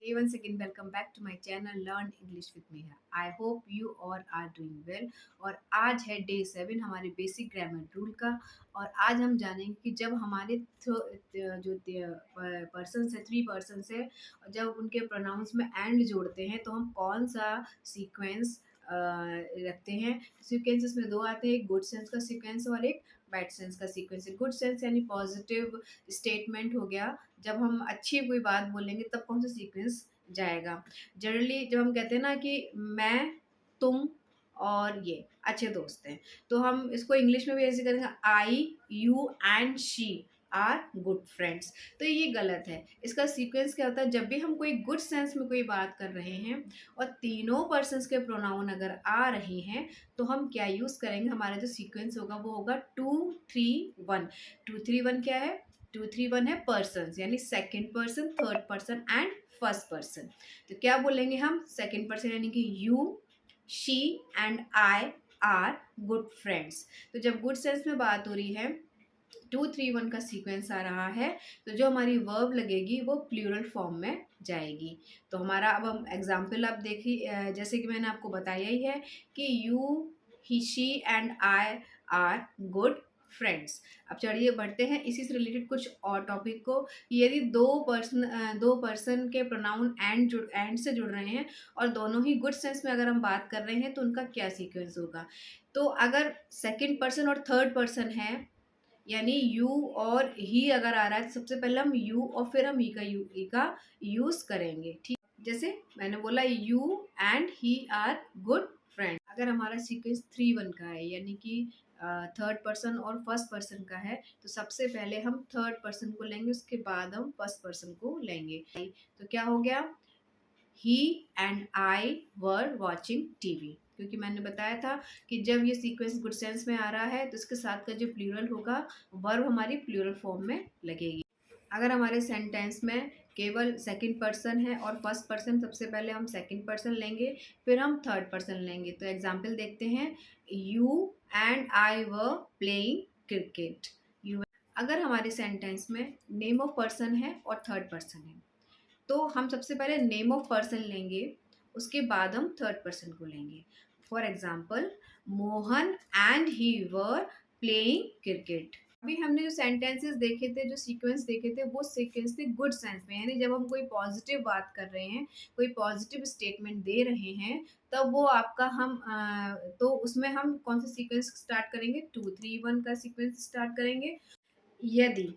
Hey, once again, welcome back to my channel Learn English with Neha. I hope you all are doing well. और आज है day 7 हमारे basic grammar rule का। और आज हम जानेंगे कि जब हमारे जो पर्सन है 3 पर्सन है और जब उनके प्रोनाउंस में एंड जोड़ते हैं तो हम कौन सा सीक्वेंस रखते हैं। सीक्वेंसेस में दो आते हैं, एक गुड सेंस का सीक्वेंस और एक बैड सेंस का सीक्वेंस। गुड सेंस यानी पॉजिटिव स्टेटमेंट हो गया, जब हम अच्छी कोई बात बोलेंगे तब कौन सा सीक्वेंस जाएगा। जनरली जब हम कहते हैं ना कि मैं, तुम और ये अच्छे दोस्त हैं, तो हम इसको इंग्लिश में भी ऐसे करेंगे, I you and she are good friends. तो ये गलत है। इसका सीक्वेंस क्या होता है, जब भी हम कोई गुड सेंस में कोई बात कर रहे हैं और तीनों पर्सन्स के प्रोनाउन अगर आ रहे हैं तो हम क्या यूज़ करेंगे, हमारा जो सीक्वेंस होगा वो होगा 2-3-1। 2-3-1 क्या है? 2-3-1 है पर्सन्स, यानी second person, third person and first person. तो क्या बोलेंगे हम? सेकेंड पर्सन यानी कि you, she and I R good friends. तो जब गुड सेंस में बात हो रही है, 2-3-1 का सीक्वेंस आ रहा है, तो जो हमारी वर्ब लगेगी वो प्लूरल फॉर्म में जाएगी। तो हमारा अब हम एग्जाम्पल आप देखिए, जैसे कि मैंने आपको बताया ही है कि you, he, she and I R good friends. अब चलिए बढ़ते हैं इसी से रिलेटेड कुछ और टॉपिक को। यदि दो पर्सन के प्रोनाउन एंड से जुड़ रहे हैं और दोनों ही गुड सेंस में अगर हम बात कर रहे हैं तो उनका क्या सीक्वेंस होगा। तो अगर सेकंड पर्सन और थर्ड पर्सन है, यानी यू और ही अगर आ रहा है, तो सबसे पहले हम यू और फिर हम ही का यूज करेंगे। ठीक, जैसे मैंने बोला you and he are good friend. अगर हमारा सीक्वेंस 3-1 का है, यानी कि थर्ड पर्सन और फर्स्ट पर्सन का है, तो सबसे पहले हम थर्ड पर्सन को लेंगे, उसके बाद हम फर्स्ट पर्सन को लेंगे। तो क्या हो गया, he and I were watching TV. क्योंकि मैंने बताया था कि जब ये सीक्वेंस गुड सेंस में आ रहा है तो इसके साथ का जो प्लूरल होगा वर्ब हमारी प्लूरल फॉर्म में लगेगी। अगर हमारे सेंटेंस में केवल सेकंड पर्सन है और फर्स्ट पर्सन, सबसे पहले हम सेकंड पर्सन लेंगे, फिर हम थर्ड पर्सन लेंगे। तो एग्जाम्पल देखते हैं, you and I were playing cricket. You, अगर हमारे सेंटेंस में नेम ऑफ पर्सन है और थर्ड पर्सन है, तो हम सबसे पहले नेम ऑफ पर्सन लेंगे, उसके बाद हम थर्ड पर्सन को लेंगे। For example, Mohan and he were playing cricket. अभी हमने जो सेंटेंसेस देखे थे, जो सीक्वेंस देखे थे, वो सीक्वेंस थे गुड सेंस में, यानी जब हम कोई पॉजिटिव बात कर रहे हैं, कोई पॉजिटिव स्टेटमेंट दे रहे हैं, तब वो आपका तो उसमें हम कौन सा सीक्वेंस स्टार्ट करेंगे? 2-3-1 का सीक्वेंस स्टार्ट करेंगे। यदि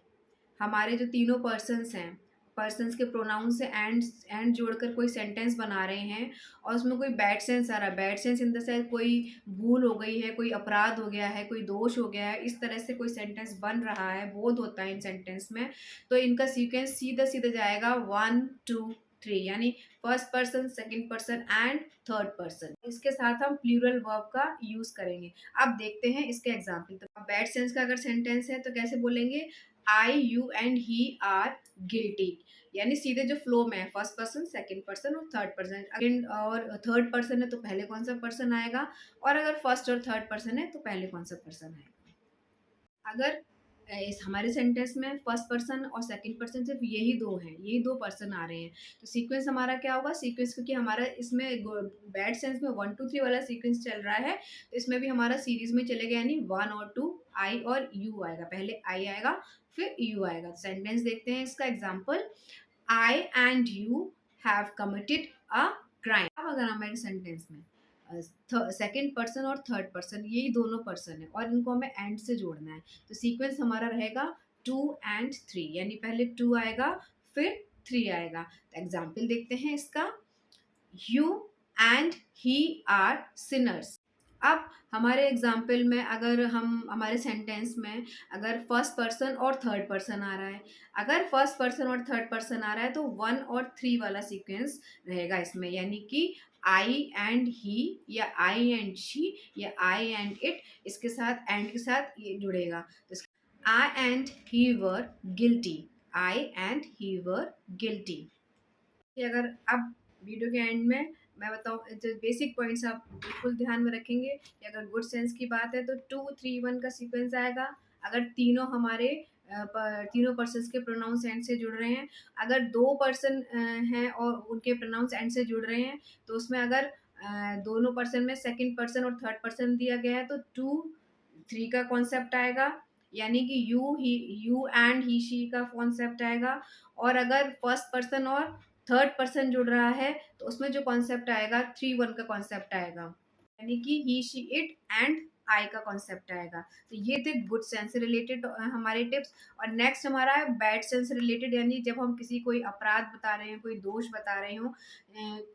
हमारे जो तीनों पर्सन्स हैं, पर्सन्स के प्रोनाउन से एंड जोड़कर कोई सेंटेंस बना रहे हैं और उसमें कोई बैड सेंस आ रहा है, bad sense in the sense कोई भूल हो गई है, कोई अपराध हो गया है, कोई दोष हो गया है, इस तरह से कोई सेंटेंस बन रहा है, बोध होता है इन सेंटेंस में, तो इनका सीक्वेंस सीधा सीधा जाएगा 1-2-3, यानी first person, second person and third person. इसके साथ हम प्लूरल वर्ब का यूज करेंगे। अब देखते हैं इसके एग्जाम्पल। तो बैड सेंस का अगर सेंटेंस है तो कैसे बोलेंगे, I, you and he are guilty, यानी सीधे जो फ्लो में है, फर्स्ट पर्सन, सेकंड पर्सन और थर्ड पर्सन। सेकंड और थर्ड पर्सन है तो पहले कौन सा पर्सन आएगा, और अगर फर्स्ट और थर्ड पर्सन है तो पहले कौन सा पर्सन आएगा। अगर इस हमारे सेंटेंस में फर्स्ट पर्सन और सेकंड पर्सन सिर्फ यही दो हैं, यही दो पर्सन आ रहे हैं, तो सीक्वेंस हमारा क्या होगा? सीक्वेंस, क्योंकि हमारा इसमें बैड सेंस में 1-2-3 वाला सीक्वेंस चल रहा है, तो इसमें भी हमारा सीरीज में चलेगा, यानी 1 और 2, आई और यू आएगा, पहले आई आएगा फिर यू आएगा। सेंटेंस देखते हैं इसका example, I and you have committed a crime. अब अगर हमारे सेंटेंस में सेकंड पर्सन और थर्ड पर्सन, यही दोनों पर्सन है और इनको हमें एंड से जोड़ना है, तो सीक्वेंस हमारा रहेगा 2 and 3, यानी पहले 2 आएगा फिर 3 आएगा। तो एग्जाम्पल देखते हैं इसका, you and he are sinners. अब हमारे एग्जाम्पल में अगर हम हमारे सेंटेंस में अगर फर्स्ट पर्सन और थर्ड पर्सन आ रहा है, अगर फर्स्ट पर्सन और थर्ड पर्सन आ रहा है तो 1 और 3 वाला सीक्वेंस रहेगा इसमें, यानी कि आई एंड ही या आई एंड शी या आई एंड इट, इसके साथ एंड के साथ ये जुड़ेगा। तो I and he were guilty, I and he were guilty. अगर अब वीडियो के एंड में मैं बताऊँ जो बेसिक पॉइंट्स आप बिल्कुल ध्यान में रखेंगे कि अगर गुड सेंस की बात है तो 2-3-1 का सीक्वेंस आएगा। अगर तीनों हमारे तीनों पर्सन्स के प्रोनाउंस एंड से जुड़ रहे हैं। अगर 2 पर्सन हैं और उनके प्रोनाउंस एंड से जुड़ रहे हैं, तो उसमें अगर दोनों पर्सन में सेकंड पर्सन और थर्ड पर्सन दिया गया है तो टू, थ्री का कॉन्सेप्ट आएगा, यानी कि यू एंड ही शी का कॉन्सेप्ट आएगा। और अगर फर्स्ट पर्सन और थर्ड पर्सन जुड़ रहा है तो उसमें जो कॉन्सेप्ट आएगा थ्री वन का कॉन्सेप्ट आएगा, यानी कि ही शी इट एंड आई का कॉन्सेप्ट आएगा। तो ये थे गुड सेंस से रिलेटेड हमारे टिप्स। और नेक्स्ट हमारा है बैड सेंस रिलेटेड, यानी जब हम किसी कोई अपराध बता रहे हैं, कोई दोष बता रहे हो,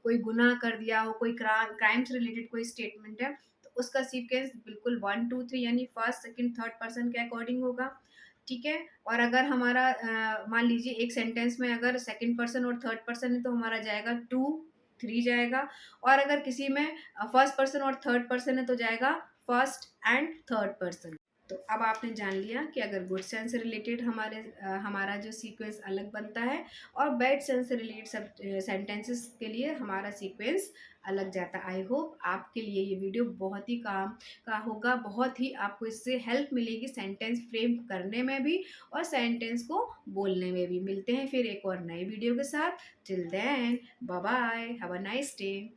कोई गुनाह कर दिया हो, कोई क्राइम से रिलेटेड कोई स्टेटमेंट है, तो उसका सीक्वेंस बिल्कुल 1 2 3 यानी फर्स्ट सेकंड थर्ड पर्सन के अकॉर्डिंग होगा। ठीक है। और अगर हमारा मान लीजिए एक सेंटेंस में अगर सेकंड पर्सन और थर्ड पर्सन है तो हमारा जाएगा टू, थ्री जाएगा। और अगर किसी में फर्स्ट पर्सन और थर्ड पर्सन है तो जाएगा फर्स्ट एंड थर्ड पर्सन। तो अब आपने जान लिया कि अगर गुड सेंस से रिलेटेड हमारा जो सीक्वेंस अलग बनता है और बैड सेंस से रिलेटेड सब सेंटेंसेस के लिए हमारा सीक्वेंस अलग जाता है। आई होप आपके लिए ये वीडियो बहुत ही काम का होगा, बहुत ही आपको इससे हेल्प मिलेगी सेंटेंस फ्रेम करने में भी और सेंटेंस को बोलने में भी। मिलते हैं फिर एक और नई वीडियो के साथ। Till then bye bye, have a nice day.